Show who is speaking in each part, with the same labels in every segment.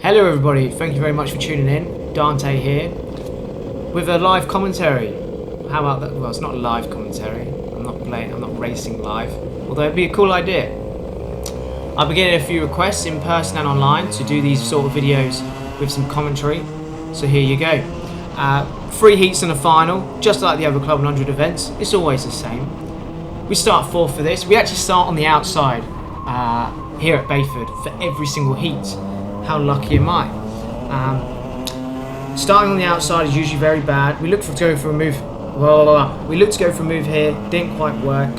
Speaker 1: Hello everybody, thank you very much for tuning in. Dante here with a live commentary. How about that? Well, it's not a live commentary. I'm not racing live, although it'd be a cool idea. I've been getting a few requests in person and online to do these sort of videos with some commentary, so here you go. 3 heats and a final, just like the other Club100 events. It's always the same. We start 4th for this. We actually start on the outside here at Bayford for every single heat. How lucky am I? Starting on the outside is usually very bad. We look to go for a move. We looked to go for a move here, didn't quite work.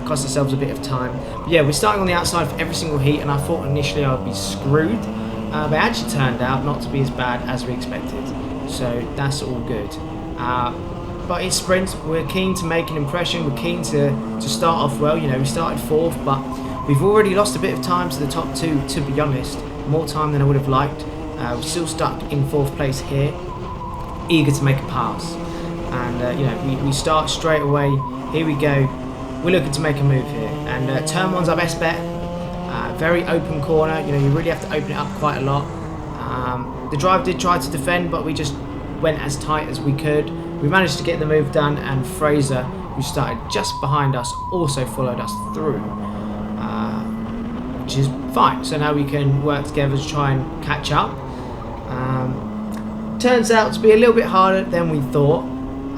Speaker 1: Cost ourselves a bit of time. But yeah, we're starting on the outside for every single heat, and I thought initially I would be screwed. But it actually turned out not to be as bad as we expected. So that's all good. But it's sprint. We're keen to make an impression. We're keen to start off well. You know, we started 4th, but we've already lost a bit of time to the top 2, to be honest. More time than I would have liked. We're still stuck in 4th place here, eager to make a pass. And you know, we start straight away. Here we go. We're looking to make a move here. And turn 1's our best bet. Very open corner. You know, you really have to open it up quite a lot. The drive did try to defend, but we just went as tight as we could. We managed to get the move done, and Fraser, who started just behind us, also followed us through. Which is fine. So now we can work together to try and catch up. Turns out to be a little bit harder than we thought.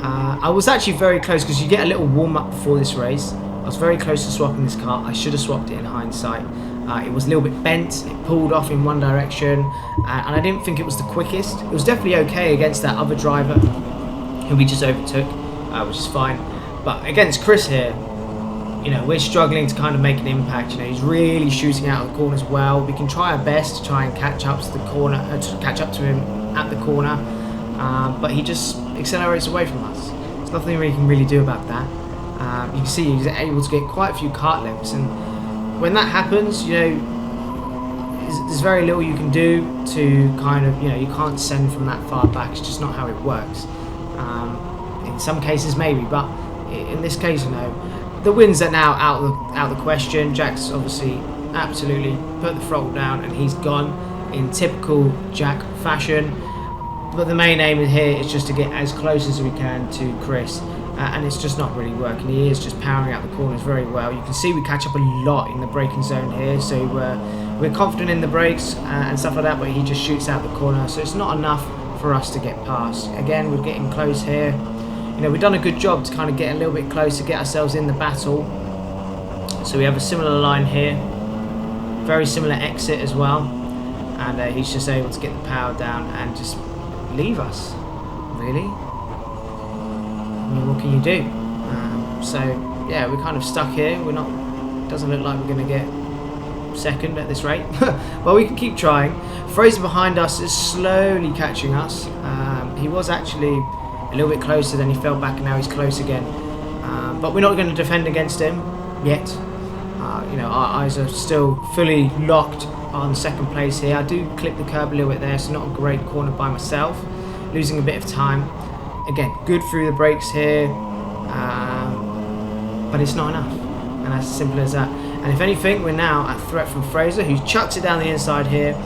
Speaker 1: I was actually very close, because you get a little warm up before this race. I was very close to swapping this car. I should have swapped it in hindsight. It was a little bit bent, it pulled off in one direction, and I didn't think it was the quickest. It was definitely okay against that other driver who we just overtook, which is fine. But against Chris here, you know, we're struggling to kind of make an impact. You know, he's really shooting out of the corners well. We can try our best to try and catch up to the corner, to catch up to him at the corner, but he just accelerates away from us. There's nothing we can really do about that. You can see he's able to get quite a few kart lengths, and when that happens, you know, there's very little you can do to kind of, you know, you can't send from that far back. It's just not how it works. In some cases maybe, but in this case, you know, the wins are now out of the question. Jack's obviously absolutely put the throttle down, and he's gone in typical Jack fashion. But the main aim here is just to get as close as we can to Chris, and it's just not really working. He is just powering out the corners very well. You can see we catch up a lot in the braking zone here, so we're confident in the brakes and stuff like that, but he just shoots out the corner, so it's not enough for us to get past. Again, we're getting close here. You know, we've done a good job to kind of get a little bit closer, get ourselves in the battle. So we have a similar line here, very similar exit as well, and he's just able to get the power down and just leave us, really. I mean, what can you do? So yeah, we're kind of stuck here. We're not, doesn't look like we're going to get second at this rate. Well, we can keep trying. Fraser behind us is slowly catching us. He was actually a little bit closer, then he fell back, and now he's close again. But we're not going to defend against him yet. You know, our eyes are still fully locked on second place here. I do clip the curb a little bit there, so not a great corner by myself. Losing a bit of time. Again, good through the brakes here, but it's not enough, and that's as simple as that. And if anything, we're now at threat from Fraser, who chucks it down the inside here.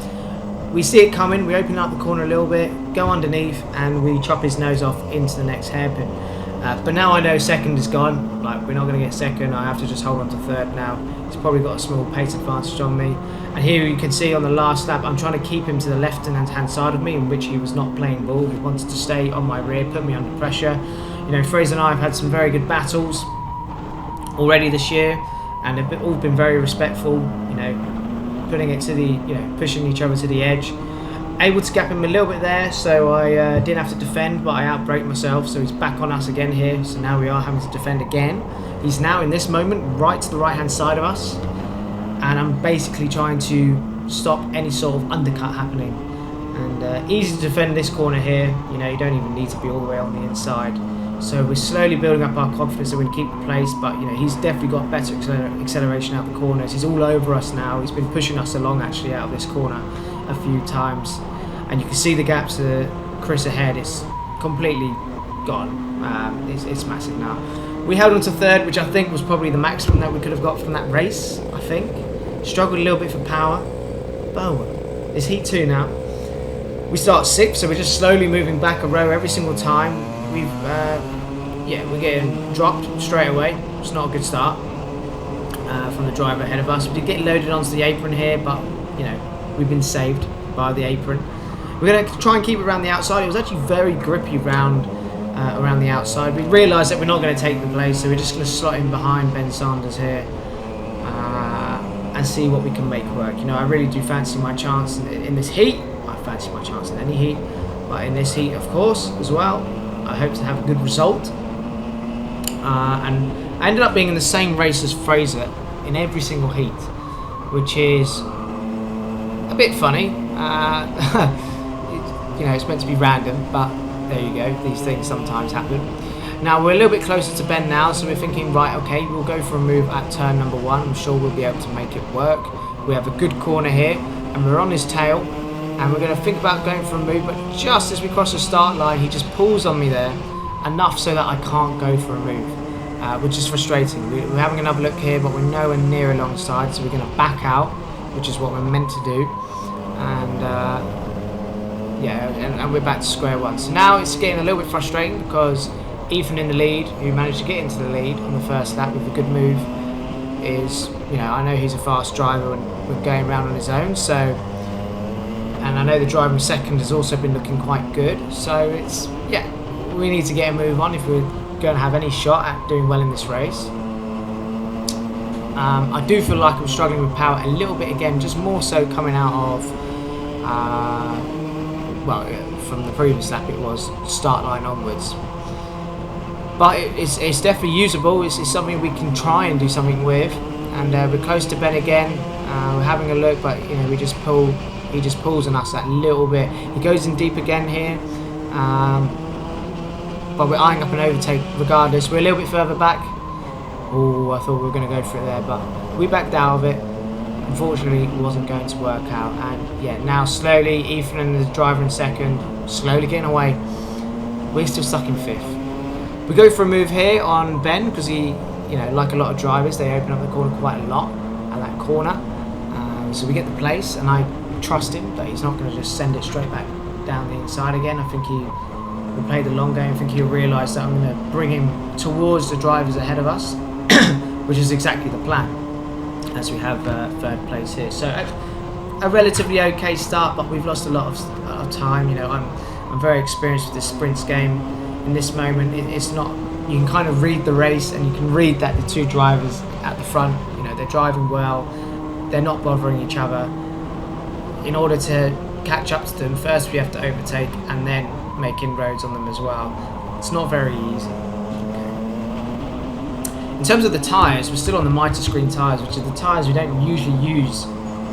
Speaker 1: We see it coming, we open up the corner a little bit, go underneath, and we chop his nose off into the next hairpin. But now I know second is gone. Like, we're not going to get second. I have to just hold on to third now. He's probably got a small pace advantage on me. And here you can see on the last lap, I'm trying to keep him to the left-hand side of me, in which he was not playing ball. He wanted to stay on my rear, put me under pressure. You know, Fraser and I have had some very good battles already this year, and they've all been very respectful. You know, putting it to the, you know, pushing each other to the edge. Able to gap him a little bit there, so I didn't have to defend, but I outbraked myself, so he's back on us again here. So now we are having to defend again. He's now in this moment right to the right hand side of us, and I'm basically trying to stop any sort of undercut happening. And easy to defend this corner here. You know, you don't even need to be all the way on the inside. So we're slowly building up our confidence that we can keep the place, but you know, he's definitely got better acceleration out the corners. He's all over us now. He's been pushing us along actually out of this corner a few times, and you can see the gaps to Chris ahead. It's completely gone. It's massive now. We held on to third, which I think was probably the maximum that we could have got from that race. I think struggled a little bit for power. But it's heat 2 now. We start 6th, so we're just slowly moving back a row every single time. We're getting dropped straight away. It's not a good start from the driver ahead of us. We did get loaded onto the apron here, but you know, we've been saved by the apron. We're going to try and keep it around the outside. It was actually very grippy around the outside. We realised that we're not going to take the place, so we're just going to slot in behind Ben Sanders here and see what we can make work. You know, I really do fancy my chance in this heat. I fancy my chance in any heat, but in this heat, of course, as well, I hope to have a good result. And I ended up being in the same race as Fraser in every single heat, which is a bit funny. You know, it's meant to be random, but there you go. These things sometimes happen. Now we're a little bit closer to Ben now, so we're thinking, right, okay, we'll go for a move at turn number 1. I'm sure we'll be able to make it work. We have a good corner here, and we're on his tail, and we're going to think about going for a move, but just as we cross the start line, he just pulls on me there, enough so that I can't go for a move, which is frustrating. We're having another look here, but we're nowhere near alongside, so we're going to back out, which is what we're meant to do, and and we're back to square one. So now it's getting a little bit frustrating because Ethan in the lead, who managed to get into the lead on the first lap with a good move, is, you know, I know he's a fast driver and we're going around on his own, so, and I know the driver in second has also been looking quite good, so it's, yeah, we need to get a move on if we're going to have any shot at doing well in this race. I do feel like I'm struggling with power a little bit again, just more so coming out of from the previous lap it was start line onwards, but it's definitely usable. It's something we can try and do something with, and we're close to Ben again. We're having a look, but you know, he just pulls on us that little bit. He goes in deep again here, but we're eyeing up an overtake regardless. We're a little bit further back. Oh, I thought we were going to go for it there, but we backed out of it. Unfortunately, it wasn't going to work out, and yeah, now slowly Ethan and the driver in second, slowly getting away. We're still stuck in 5th. We go for a move here on Ben because he, you know, like a lot of drivers, they open up the corner quite a lot at that corner. So we get the place, and I trust him that he's not going to just send it straight back down the inside again. I think he will play the long game. I think he'll realise that I'm going to bring him towards the drivers ahead of us, which is exactly the plan, as we have 3rd place here. So a relatively okay start, but we've lost a lot of time. You know, I'm very experienced with this sprints game. In this moment, it's not, you can kind of read the race, and you can read that the two drivers at the front, you know, they're driving well, they're not bothering each other. In order to catch up to them, first we have to overtake and then make inroads on them as well. It's not very easy. In terms of the tyres, we're still on the Mitre Screen tyres, which are the tyres we don't usually use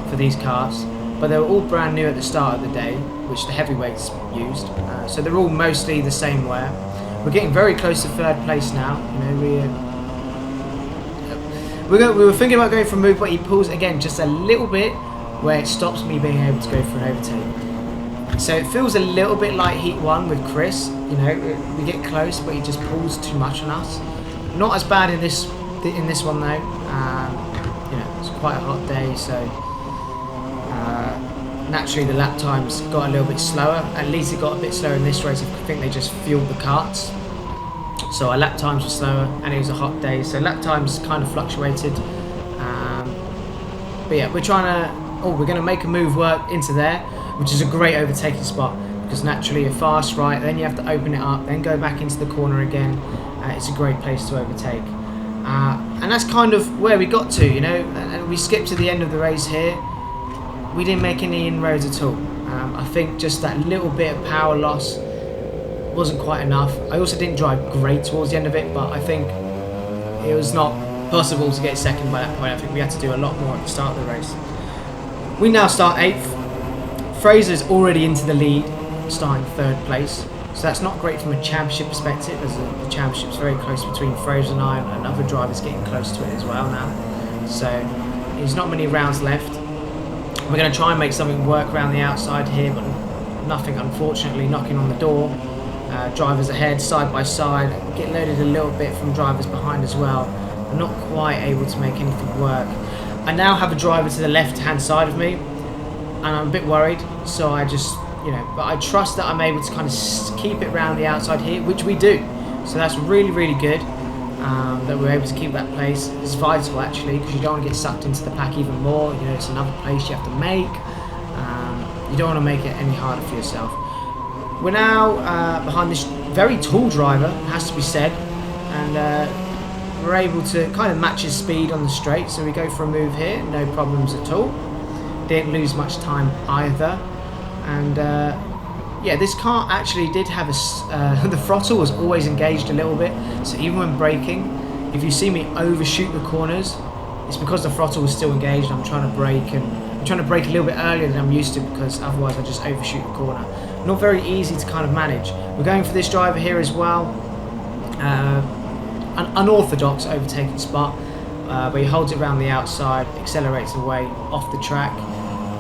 Speaker 1: for these cars, but they were all brand new at the start of the day, which the heavyweights used, so they're all mostly the same wear. We're getting very close to 3rd place now. You know, we were thinking about going for a move, but he pulls again just a little bit where it stops me being able to go for an overtake. So it feels a little bit like Heat 1 with Chris. You know, we get close, but he just pulls too much on us. Not as bad in this one though. You know, it's quite a hot day, so naturally the lap times got a little bit slower. At least it got a bit slower in this race. I think they just fueled the carts, so our lap times were slower, and it was a hot day, so lap times kind of fluctuated. But yeah, we're going to make a move work into there, which is a great overtaking spot, because naturally you're fast right, then you have to open it up, then go back into the corner again. It's a great place to overtake, and that's kind of where we got to, you know, and we skipped to the end of the race here. We didn't make any inroads at all. I think just that little bit of power loss wasn't quite enough. I also didn't drive great towards the end of it, but I think it was not possible to get second by that point. I think we had to do a lot more at the start of the race. We now start 8th. Fraser's already into the lead, starting 3rd place. So that's not great from a championship perspective, as the championship's very close between Fraser and I, and other drivers getting close to it as well now. So there's not many rounds left. We're going to try and make something work around the outside here, but nothing, unfortunately, knocking on the door. Drivers ahead, side by side, get loaded a little bit from drivers behind as well. I'm not quite able to make anything work. I now have a driver to the left-hand side of me, and I'm a bit worried, so I just you know, but I trust that I'm able to kind of keep it around the outside here, which we do. So that's really, really good. That we're able to keep that place. It's vital actually, because you don't want to get sucked into the pack even more. You know, it's another place you have to make. You don't want to make it any harder for yourself. We're now behind this very tall driver, it has to be said, and we're able to kind of match his speed on the straight. So we go for a move here, no problems at all. Didn't lose much time either. And yeah, this car actually did have a the throttle was always engaged a little bit, so even when braking, if you see me overshoot the corners, it's because the throttle was still engaged. I'm trying to brake, and I'm trying to brake a little bit earlier than I'm used to, because otherwise I just overshoot the corner. Not very easy to kind of manage. We're going for this driver here as well, an unorthodox overtaking spot, where he holds it around the outside, accelerates away off the track.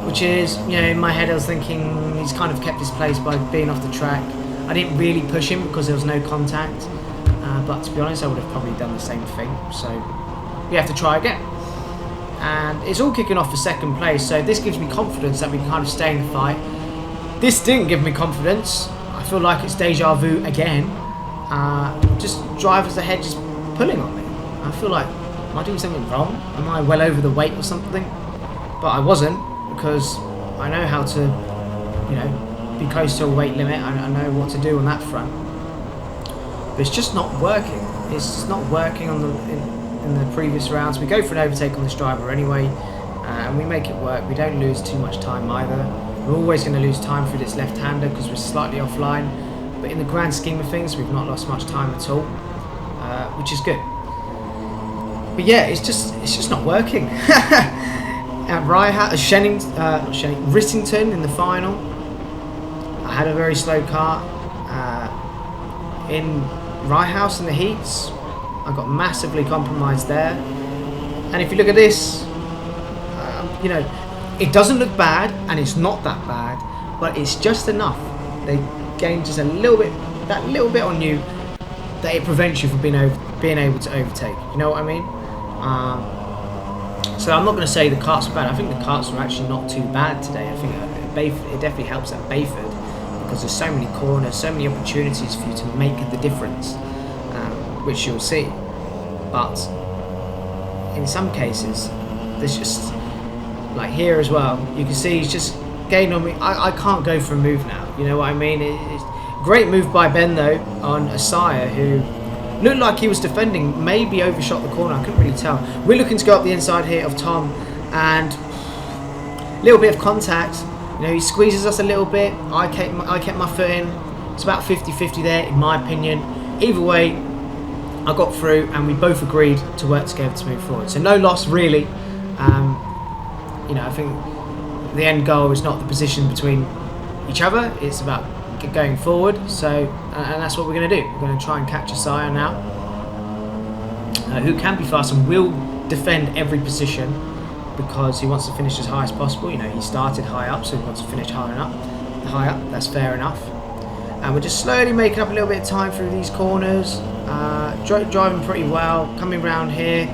Speaker 1: Which is, you know, in my head I was thinking he's kind of kept his place by being off the track. I didn't really push him because there was no contact, but to be honest I would have probably done the same thing, so we have to try again. And it's all kicking off for second place, so this gives me confidence that we can kind of stay in the fight. This didn't give me confidence. I feel like it's deja vu again. Just drivers ahead just pulling on me. I feel like, am I doing something wrong? Am I well over the weight or something? But I wasn't, because I know how to, you know, be close to a weight limit. I know what to do on that front. But it's just not working. It's just not working on in the previous rounds. We go for an overtake on this driver anyway, and we make it work. We don't lose too much time either. We're always going to lose time through this left-hander because we're slightly offline. But in the grand scheme of things, we've not lost much time at all, which is good. But yeah, it's just not working. At Rye House, Rissington in the final, I had a very slow car. In Rye House in the heats, I got massively compromised there. And if you look at this, you know, it doesn't look bad, and it's not that bad, but it's just enough. They gain just a little bit, that little bit on you, that it prevents you from being able to overtake. You know what I mean? So I'm not going to say the karts are bad. I think the karts are actually not too bad today. I think it definitely helps at Bayford, because there's so many corners, so many opportunities for you to make the difference, which you'll see. But in some cases, there's just, like here as well, you can see he's just gaining on me. I can't go for a move now. You know what I mean? It's great move by Ben though on Asaya, who looked like he was defending, maybe overshot the corner, I couldn't really tell. We're looking to go up the inside here of Tom, and a little bit of contact. You know, he squeezes us a little bit. I kept my foot in. It's about 50-50 there, in my opinion. Either way, I got through, and we both agreed to work together to move forward. So no loss, really. You know, I think the end goal is not the position between each other. It's about going forward. So, and that's what we're going to do. We're going to try and catch Asaya now, who can be fast and will defend every position, because he wants to finish as high as possible. You know, he started high up, so he wants to finish high up. That's fair enough. And we're just slowly making up a little bit of time through these corners, driving pretty well, coming round here.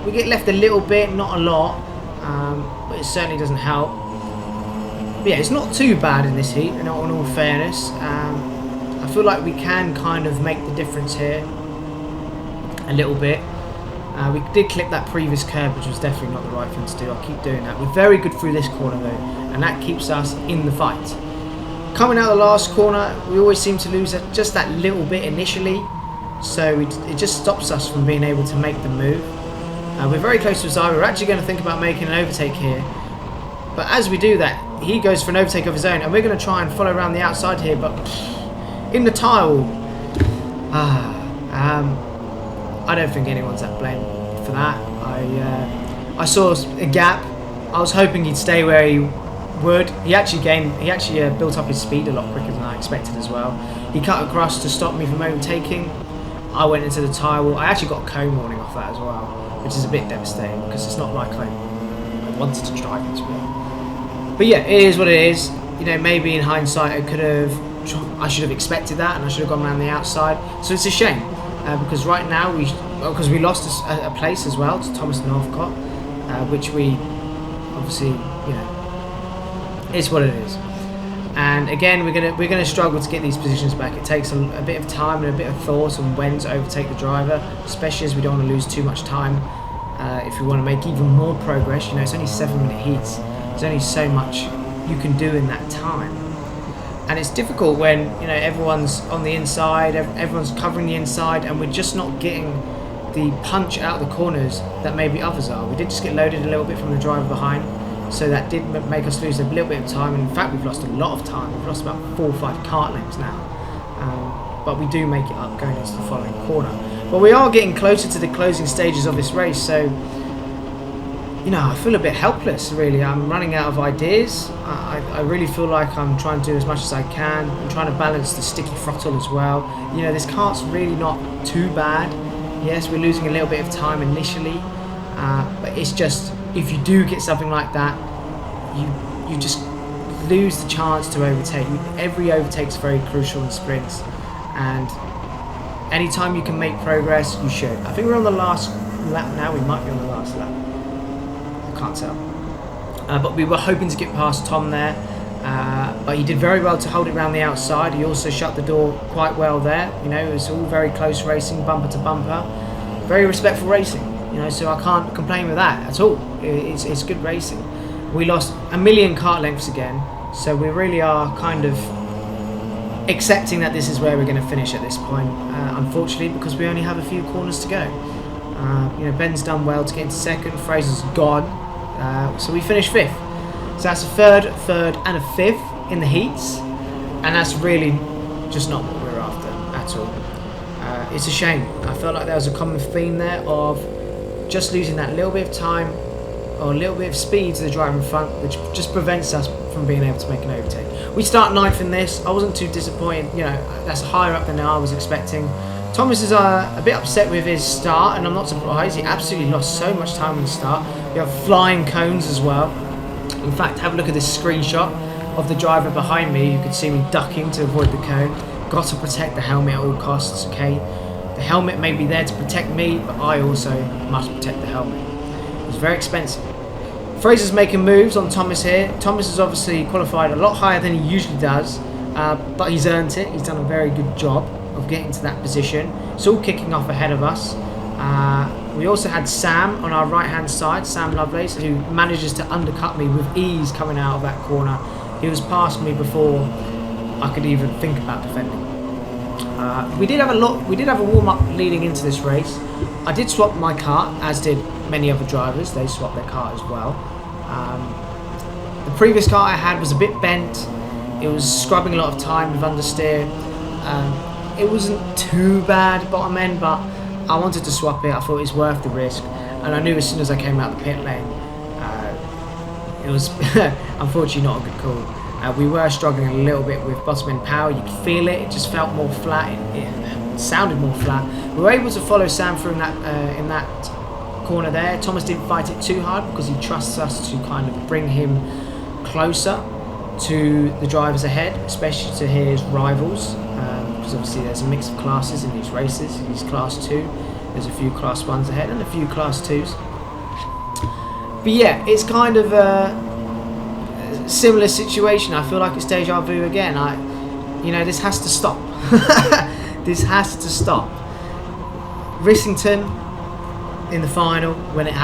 Speaker 1: We get left a little bit, not a lot, but it certainly doesn't help. But yeah, it's not too bad in this heat, in all fairness. I feel like we can kind of make the difference here a little bit. We did clip that previous curb, which was definitely not the right thing to do. I'll keep doing that. We're very good through this corner though, and that keeps us in the fight. Coming out the last corner, we always seem to lose just that little bit initially, so it just stops us from being able to make the move. We're very close to Zai. We're actually going to think about making an overtake here, but as we do that, he goes for an overtake of his own, and we're going to try and follow around the outside here, but in the tile. I don't think anyone's at blame for that. I saw a gap. I was hoping he'd stay where he would. He actually built up his speed a lot quicker than I expected as well. He cut across to stop me from overtaking. I went into the tyre wall. I actually got a cone warning off that as well, which is a bit devastating, because it's not like I wanted to drive into it. But yeah, it is what it is. You know, maybe in hindsight I should have expected that, and I should have gone around the outside. So it's a shame, because right now because we lost a place as well to Thomas Northcott, which we obviously, you know, it's what it is. And again, we're gonna struggle to get these positions back. It takes a bit of time and a bit of thought on when to overtake the driver, especially as we don't want to lose too much time if we want to make even more progress. You know, it's only 7-minute heats. There's only so much you can do in that time. And it's difficult when, you know, everyone's on the inside, everyone's covering the inside, and we're just not getting the punch out of the corners that maybe others are. We did just get loaded a little bit from the driver behind, so that did make us lose a little bit of time. And in fact, we've lost a lot of time. We've lost about 4 or 5 kart lengths now. But we do make it up going into the following corner. But we are getting closer to the closing stages of this race, so, you know, I feel a bit helpless, really. I'm running out of ideas. I really feel like I'm trying to do as much as I can. I'm trying to balance the sticky throttle as well. You know, this kart's really not too bad. Yes, we're losing a little bit of time initially, but it's just, if you do get something like that, you just lose the chance to overtake. Every overtake's very crucial in sprints, and anytime you can make progress, you should. I think we're on the last lap now. We might be on the last lap. I can't tell. But we were hoping to get past Tom there, but he did very well to hold it around the outside. He also shut the door quite well there. You know, it was all very close racing, bumper to bumper. Very respectful racing, you know, so I can't complain with that at all. It's good racing. We lost a million kart lengths again, so we really are kind of accepting that this is where we're going to finish at this point, unfortunately, because we only have a few corners to go. You know, Ben's done well to get into second, Fraser's gone, so we finished 5th. So that's a third, and a 5th in the heats, and that's really just not what we're after at all. It's a shame. I felt like there was a common theme there of just losing that little bit of time or a little bit of speed to the driver in front, which just prevents us from being able to make an overtake. We start 9th in this. I wasn't too disappointed. You know, that's higher up than I was expecting. Thomas is a bit upset with his start, and I'm not surprised. He absolutely lost so much time on the start. We have flying cones as well. In fact, have a look at this screenshot of the driver behind me. You can see me ducking to avoid the cone. Got to protect the helmet at all costs, okay? The helmet may be there to protect me, but I also must protect the helmet. It's very expensive. Fraser's making moves on Thomas here. Thomas has obviously qualified a lot higher than he usually does, but he's earned it. He's done a very good job of getting to that position. It's all kicking off ahead of us. We also had Sam on our right-hand side, Sam Lovelace, who manages to undercut me with ease coming out of that corner. He was past me before I could even think about defending. We did have a warm-up leading into this race. I did swap my kart, as did many other drivers. They swapped their kart as well. The previous kart I had was a bit bent. It was scrubbing a lot of time with understeer. It wasn't too bad bottom end, but I wanted to swap it. I thought it was worth the risk, and I knew as soon as I came out the pit lane, it was unfortunately not a good call. We were struggling a little bit with bottom end power. You could feel it. It just felt more flat. It sounded more flat. We were able to follow Sam through in that corner there. Thomas didn't fight it too hard because he trusts us to kind of bring him closer to the drivers ahead, especially to his rivals. Because obviously there's a mix of classes in these races. He's class 2. There's a few class 1s ahead and a few class 2s. But yeah, it's kind of a similar situation. I feel like it's deja vu again. You know, this has to stop. This has to stop. Rissington in the final when it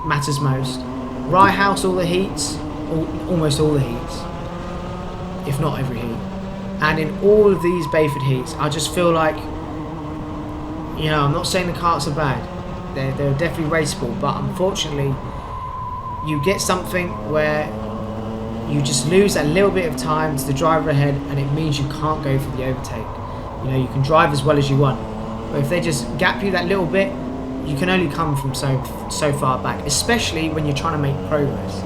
Speaker 1: matters most. Rye House all the heats, almost all the heats, if not every heat. And in all of these Bayford heats, I just feel like, you know, I'm not saying the karts are bad. They're definitely raceable, but unfortunately, you get something where you just lose that little bit of time to the driver ahead, and it means you can't go for the overtake. You know, you can drive as well as you want, but if they just gap you that little bit, you can only come from so far back, especially when you're trying to make progress.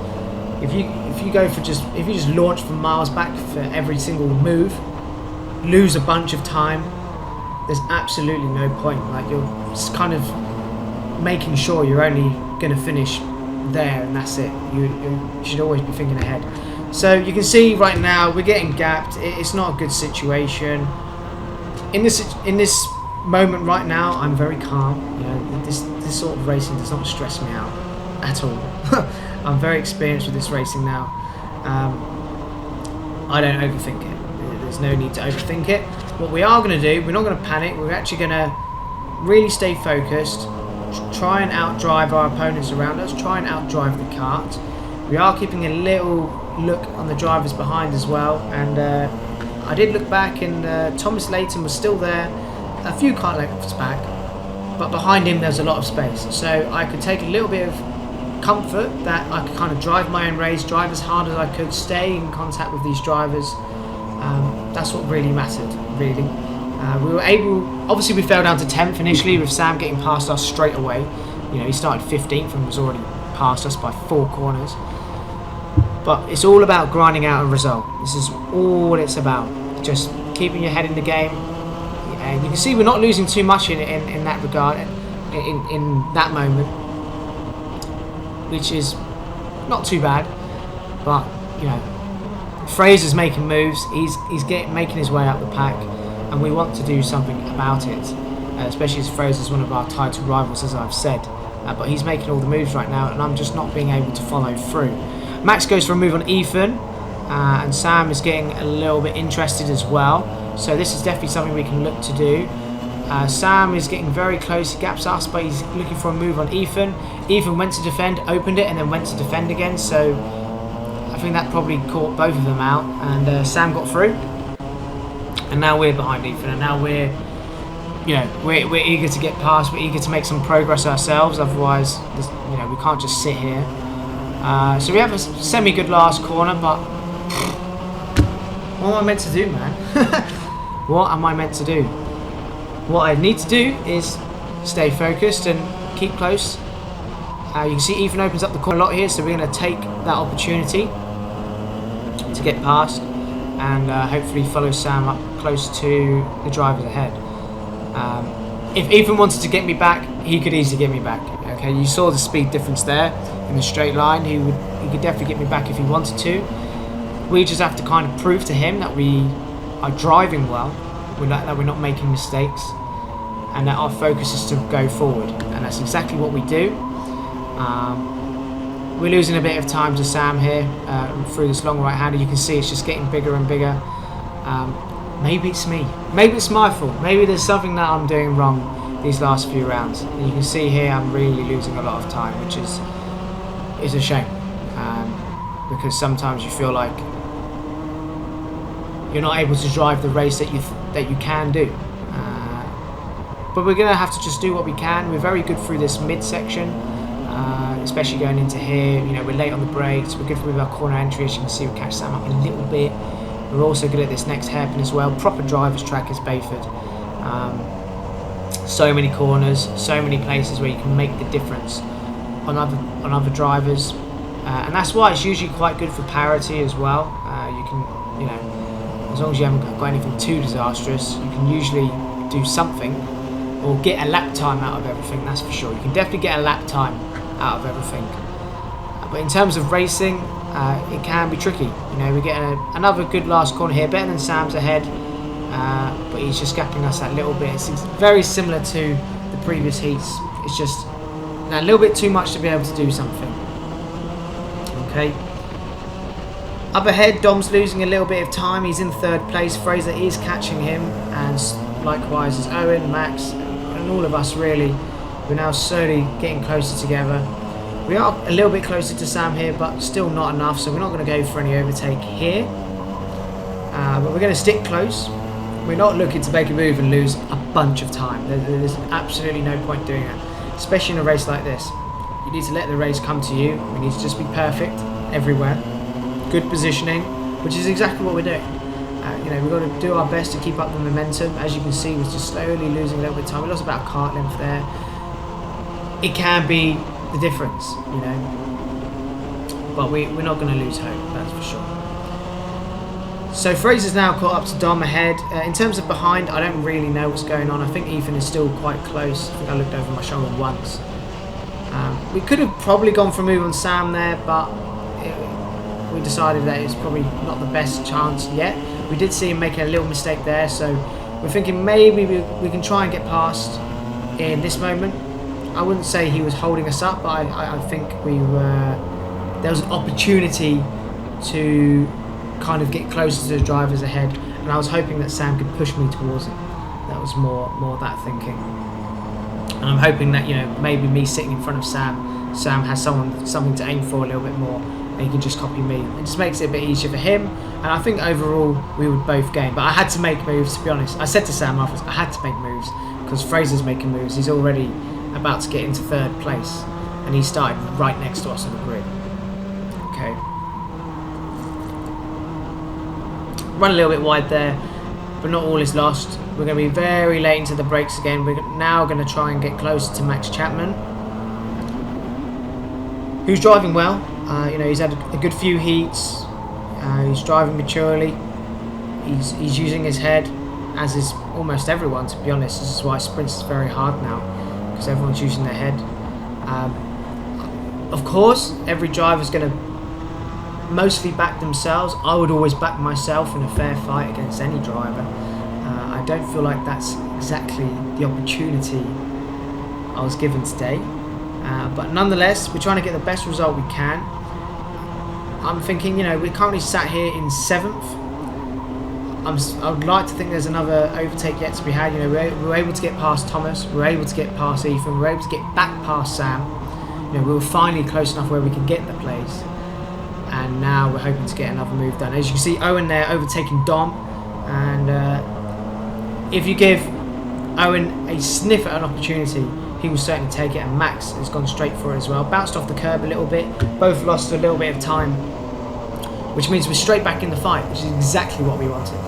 Speaker 1: If you just launch from miles back for every single move, lose a bunch of time, there's absolutely no point. Like, you're just kind of making sure you're only going to finish there and that's it. You should always be thinking ahead. So you can see right now we're getting gapped. It's not a good situation. In this moment right now, I'm very calm. You know, this sort of racing does not stress me out at all. I'm very experienced with this racing now. I don't overthink it. There's no need to overthink it. What we are going to do, we're not going to panic. We're actually going to really stay focused, try and outdrive our opponents around us, try and outdrive the cart. We are keeping a little look on the drivers behind as well, and I did look back, and Thomas Layton was still there, a few car lengths back, but behind him there's a lot of space, so I could take a little bit of comfort that I could kind of drive my own race, drive as hard as I could, stay in contact with these drivers. That's what really mattered, really. We were able, obviously we fell down to 10th initially with Sam getting past us straight away. You know, he started 15th and was already past us by 4 corners. But it's all about grinding out a result. This is all it's about. Just keeping your head in the game. And you can see we're not losing too much in that regard, in that moment, which is not too bad. But, you know, Fraser's making moves. He's making his way up the pack, and we want to do something about it, especially as Fraser's one of our title rivals, as I've said. But he's making all the moves right now, and I'm just not being able to follow through. Max goes for a move on Ethan, and Sam is getting a little bit interested as well. So this is definitely something we can look to do. Sam is getting very close, he gaps us, but he's looking for a move on Ethan. Ethan went to defend, opened it, and then went to defend again. So I think that probably caught both of them out, and Sam got through. And now we're behind Ethan, and now we're eager to get past. We're eager to make some progress ourselves. Otherwise, you know, we can't just sit here. So we have a semi-good last corner, but what am I meant to do, man? What am I meant to do? What I need to do is stay focused and keep close. You can see Ethan opens up the corner a lot here, so we're going to take that opportunity to get past and hopefully follow Sam up close to the drivers ahead. If Ethan wanted to get me back, he could easily get me back. Okay, you saw the speed difference there in the straight line. He could definitely get me back if he wanted to. We just have to kind of prove to him that we are driving well, that we're not making mistakes, and that our focus is to go forward. And that's exactly what we do. We're losing a bit of time to Sam here through this long right-hander. You can see it's just getting bigger and bigger. Maybe it's me. Maybe it's my fault. Maybe there's something that I'm doing wrong these last few rounds. And you can see here I'm really losing a lot of time, which is a shame. Because sometimes you feel like you're not able to drive the race that you can do. But we're going to have to just do what we can. We're very good through this midsection, especially going into here. You know, we're late on the brakes. We're good with our corner entry. As you can see, we catch Sam up a little bit. We're also good at this next hairpin as well. Proper driver's track is Bayford. So many corners, so many places where you can make the difference on other drivers, and that's why it's usually quite good for parity as well. You can, you know, as long as you haven't got anything too disastrous, you can usually do something or get a lap time out of everything. That's for sure. You can definitely get a lap time out of everything. But in terms of racing, it can be tricky. You know, we get another good last corner here, better than Sam's ahead, but he's just gapping us that little bit. It's very similar to the previous heats. It's just a little bit too much to be able to do something. Okay. Up ahead, Dom's losing a little bit of time. He's in 3rd place. Fraser is catching him, and likewise is Owen, Max, and all of us really. We're now slowly getting closer together. We are a little bit closer to Sam here, but still not enough, so we're not going to go for any overtake here. But we're going to stick close. We're not looking to make a move and lose a bunch of time. There's absolutely no point doing that, especially in a race like this. You need to let the race come to you. We need to just be perfect everywhere. Good positioning, which is exactly what we're doing. You know, we've got to do our best to keep up the momentum. As you can see, we're just slowly losing a little bit of time. We lost about a kart length there. It can be the difference, you know, but we're not going to lose hope, that's for sure. So Fraser's now caught up to Dom ahead. In terms of behind, I don't really know what's going on. I think Ethan is still quite close. I think I looked over my shoulder once. We could have probably gone for a move on Sam there, but we decided that it's probably not the best chance yet. We did see him make a little mistake there, so we're thinking maybe we can try and get past in this moment. I wouldn't say he was holding us up, but I think there was an opportunity to kind of get closer to the drivers ahead, and I was hoping that Sam could push me towards him. That was more that thinking. And I'm hoping that, you know, maybe me sitting in front of Sam has something to aim for a little bit more, and he can just copy me. It just makes it a bit easier for him, and I think overall we would both gain. But I had to make moves, to be honest. I said to Sam afterwards, I had to make moves, because Fraser's making moves. He's already about to get into 3rd place, and he started right next to us on the grid. Okay. Run a little bit wide there, but not all is lost. We're going to be very late into the brakes again. We're now going to try and get closer to Max Chapman, who's driving well. You know, he's had a good few heats. He's driving maturely. He's using his head, as is almost everyone, to be honest. This is why sprints is very hard now, because everyone's using their head. Of course, every driver's going to mostly back themselves. I would always back myself in a fair fight against any driver. I don't feel like that's exactly the opportunity I was given today. But nonetheless, we're trying to get the best result we can. I'm thinking, you know, we're currently sat here in 7th. I would like to think there's another overtake yet to be had. You know, we're able to get past Thomas, we're able to get past Ethan, we're able to get back past Sam. You know, we were finally close enough where we could get the place. And now we're hoping to get another move done. As you can see, Owen there overtaking Dom, and if you give Owen a sniff at an opportunity, he will certainly take it, and Max has gone straight for it as well. Bounced off the curb a little bit, both lost a little bit of time, which means we're straight back in the fight, which is exactly what we wanted.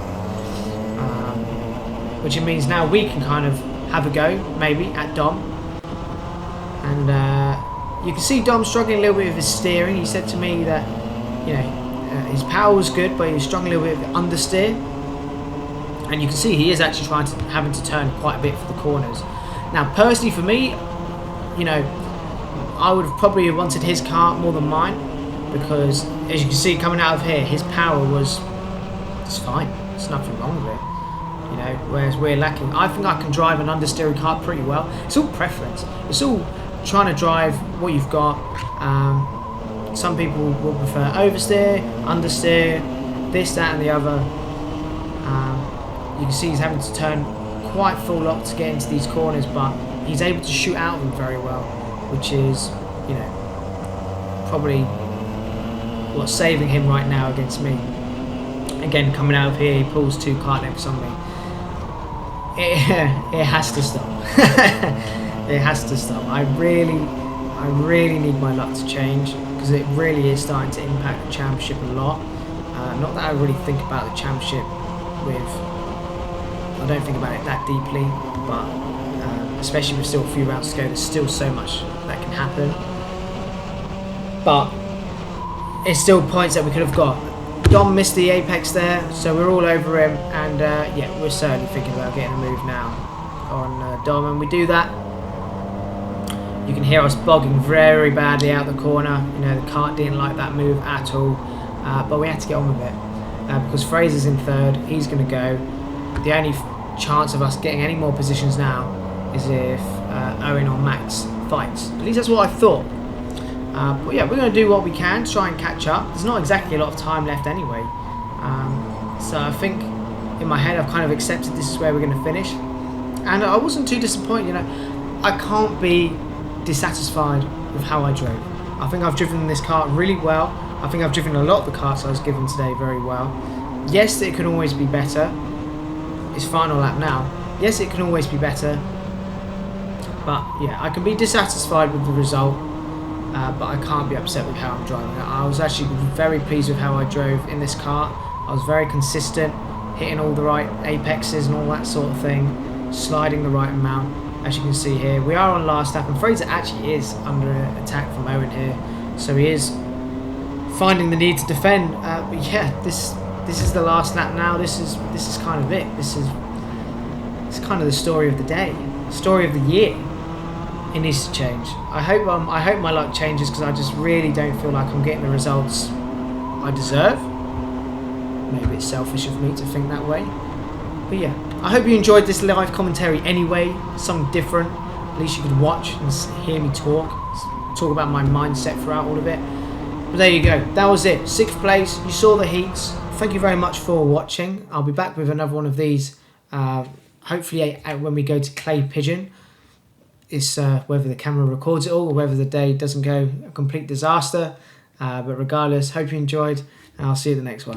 Speaker 1: Which means now we can kind of have a go, maybe, at Dom. And you can see Dom struggling a little bit with his steering. He said to me that, you know, his power was good, but he was struggling a little bit with understeer. And you can see he is actually having to turn quite a bit for the corners. Now, personally for me, you know, I would have probably wanted his car more than mine, because as you can see coming out of here, his power was it's fine. There's nothing wrong with it. You know, whereas we're lacking. I think I can drive an understeering car pretty well. It's all preference. It's all trying to drive what you've got. Some people will prefer oversteer, understeer, this, that, and the other. You can see he's having to turn quite full lock to get into these corners, but he's able to shoot out of them very well, which is, you know, probably what's saving him right now against me. Again, coming out of here, he pulls 2 kart lengths on me. It has to stop. It has to stop. I really need my luck to change, because it really is starting to impact the championship a lot. Not that I really think about the championship I don't think about it that deeply, but especially with still a few rounds to go, there's still so much that can happen. But it's still points that we could have got. Dom missed the apex there, so we're all over him, and yeah, we're certainly thinking about getting a move now on Dom, and we do that. You can hear us bogging very badly out the corner. You know, the kart didn't like that move at all, but we had to get on with it, because Fraser's in 3rd, he's going to go. The only chance of us getting any more positions now is if Owen or Max fights. At least that's what I thought. But yeah, we're going to do what we can to try and catch up. There's not exactly a lot of time left anyway. So I think in my head I've kind of accepted this is where we're going to finish. And I wasn't too disappointed, you know. I can't be dissatisfied with how I drove. I think I've driven this kart really well. I think I've driven a lot of the karts I was given today very well. Yes, it can always be better. It's final lap now. Yes, it can always be better. But yeah, I can be dissatisfied with the result, but I can't be upset with how I'm driving. I was actually very pleased with how I drove in this kart. I was very consistent, hitting all the right apexes and all that sort of thing, sliding the right amount. As you can see here, we are on last lap, and Fraser actually is under attack from Owen here, so he is finding the need to defend. But yeah, this is the last lap now. This is kind of it. It's kind of the story of the day, story of the year. It needs to change. I hope my luck changes, because I just really don't feel like I'm getting the results I deserve. Maybe it's selfish of me to think that way, but yeah. I hope you enjoyed this live commentary anyway. Something different. At least you could watch and hear me talk about my mindset throughout all of it. But there you go. That was it. 6th place. You saw the heats. thank you very much for watching. I'll be back with another one of these, hopefully when we go to Clay Pigeon. It's whether the camera records it all or whether the day doesn't go a complete disaster. But regardless, hope you enjoyed, and I'll see you at the next one.